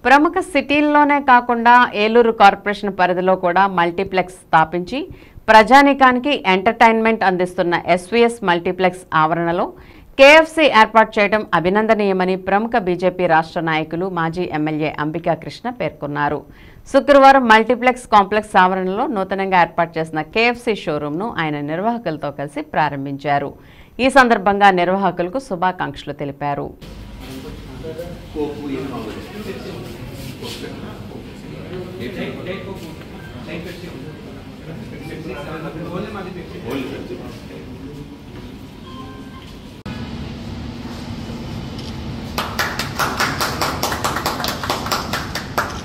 ప్రముఖ సిటీల్లోనే కాకుండా ఏలూరు కార్పొరేషన్ పరిధిలో కూడా మల్టీప్లెక్స్ స్థాపించి ప్రజానీకానికి ఎంటర్టైన్మెంట్ అందిస్తున్న ఎస్వీఎస్ మల్టీప్లెక్స్ ఆవరణలో కేఎఫ్సీ ఏర్పాటు చేయడం అభినందనీయమని ప్రముఖ బీజేపీ రాష్ట్ర నాయకులు మాజీ ఎమ్మెల్యే అంబికా కృష్ణ పేర్కొన్నారు. శుక్రవారం మల్టీప్లెక్స్ కాంప్లెక్స్ ఆవరణలో నూతనంగా ఏర్పాటు చేసిన కేఎఫ్సీ షోరూంను ఆయన నిర్వాహకులతో కలిసి ప్రారంభించారు. ఈ సందర్భంగా నిర్వాహకులకు శుభాకాంక్షలు తెలిపారు.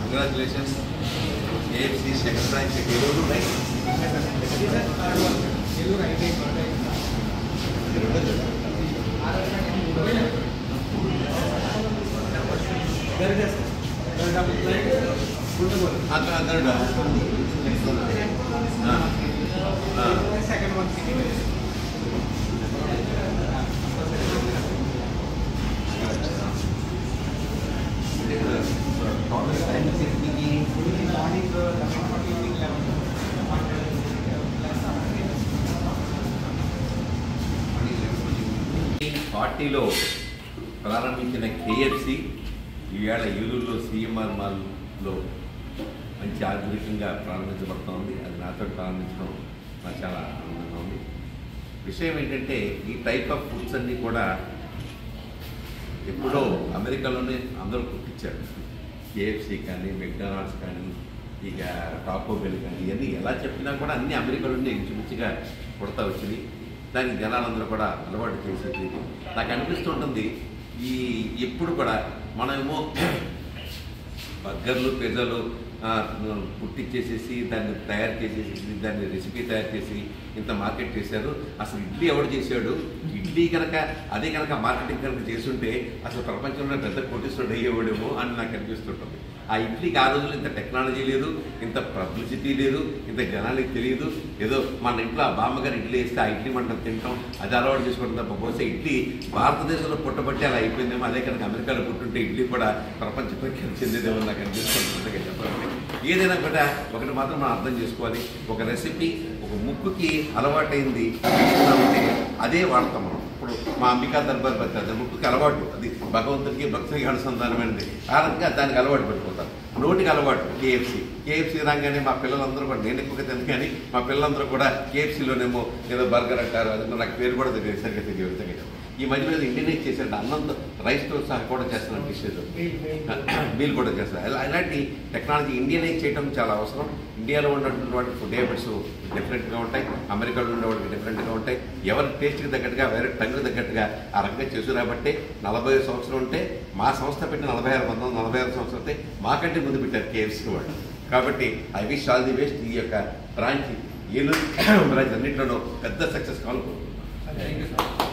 Congratulations, KFC second branch at Eluru, right? Second one. పార్టీలో ప్రారంభించిన కేఎఫ్సీ ఈవేళ ఏలూరులో సిఎంఆర్ మాల్లో మంచి ఆధునికంగా ప్రారంభించబడుతోంది. అది నాతో ప్రారంభించడం నాకు చాలా ఆనందంగా ఉంది. విషయం ఏంటంటే ఈ టైప్ ఆఫ్ ఫుడ్స్ అన్నీ కూడా ఎప్పుడో అమెరికాలోనే అందరూ పుట్టించారు. కేఎఫ్సీ కానీ, మెక్డానల్డ్స్ కానీ, ఇక టాకో బెల్ కానీ, ఇవన్నీ ఎలా చెప్పినా కూడా అన్ని అమెరికాలోనే ఇంచుమించుగా పుడతా వచ్చింది. దానికి జనాలందరూ కూడా అలవాటు చేసేది. నాకు అనిపిస్తుంటుంది ఈ ఎప్పుడు కూడా మనమేమో బర్గర్లు, పిజ్జాలు పుట్టించేసేసి దాన్ని తయారు చేసేసి దాన్ని రెసిపీ తయారు చేసి ఇంత మార్కెట్ చేశారు. అసలు ఇడ్లీ ఎవడు చేశాడు? ఇడ్లీ కనుక అదే కనుక మార్కెటింగ్ కనుక చేస్తుంటే అసలు ప్రపంచంలో పెద్ద కోటీశ్వరుడు అయ్యేవాడేమో అని నాకు అనిపిస్తుంటుంది. ఆ ఇడ్లీకి ఆ రోజుల్లో ఇంత టెక్నాలజీ లేదు, ఇంత పబ్లిసిటీ లేదు, ఇంత జనాలకి తెలియదు. ఏదో మన ఇంట్లో ఆ బామ్మగారు ఇడ్లీ వేస్తే ఆ ఇడ్లీ మనం తింటాం, అది అలవాటు చేసుకోవడం తప్ప బహుశా ఇడ్లీ భారతదేశంలో పుట్టబట్టి అలా అయిపోయిందేమో. అదే కనుక అమెరికాలో పుట్టుంటే ఇడ్లీ కూడా ప్రపంచ ప్రఖ్యాతి చెందేదేమో నాకు అనిపిస్తుంది. చెప్పాలంటే ఏదైనా కూడా ఒకటి మాత్రం మనం అర్థం చేసుకోవాలి. ఒక రెసిపీ ఒక ముక్కుకి అలవాటైంది ఉంటే అదే వాడతాం మనం. ఇప్పుడు మా అంబికా దర్బార్ పద్ధతి ముక్కుకి అలవాటు, అది భగవంతుడికి భక్తుడికి అనుసంధానమైనది. కారణంగా దానికి అలవాటు పడిపోతారు. నోటికి అలవాటు కేఎఫ్సీ రాగానే మా పిల్లలందరూ కూడా, నేను ఎక్కువగా తెలుసు కానీ మా పిల్లలందరూ కూడా కేఎఫ్సీలోనేమో ఏదో బర్గర్ అంటారు. అది నాకు పేరు కూడా తెలియదు, సరిగ్గా తెలియదు. ఈ మధ్యలో ఇండియనైజ్ చేశాడు, అన్నంతో రైస్తో సహా కూడా చేస్తున్న డిషెస్ మీల్ కూడా చేస్తారు. ఇలాంటి టెక్నాలజీ ఇండియనైజ్ చేయడం చాలా అవసరం. ఇండియాలో ఉన్నటువంటి వాటి ఫుడ్ హ్యాబిట్స్ డిఫరెంట్గా ఉంటాయి, అమెరికాలో ఉండే వాటికి డిఫరెంట్గా ఉంటాయి. ఎవరి టేస్ట్కి తగ్గట్టుగా, వేరే టంగ్కి తగ్గట్టుగా ఆ రంగా చేసు రాబట్టే 45 సంవత్సరం ఉంటే మా సంస్థ పెట్టిన 46 సంవత్సరం అయితే మాకంటే ముందు పెట్టారు కేఎఫ్సీ వాళ్ళు. కాబట్టి I wish all the best. ఈ యొక్క బ్రాంచ్ ఏలూరు బ్రాంచ్ అన్నింటిలోనూ పెద్ద సక్సెస్ కావాలనుకుంటున్నాను.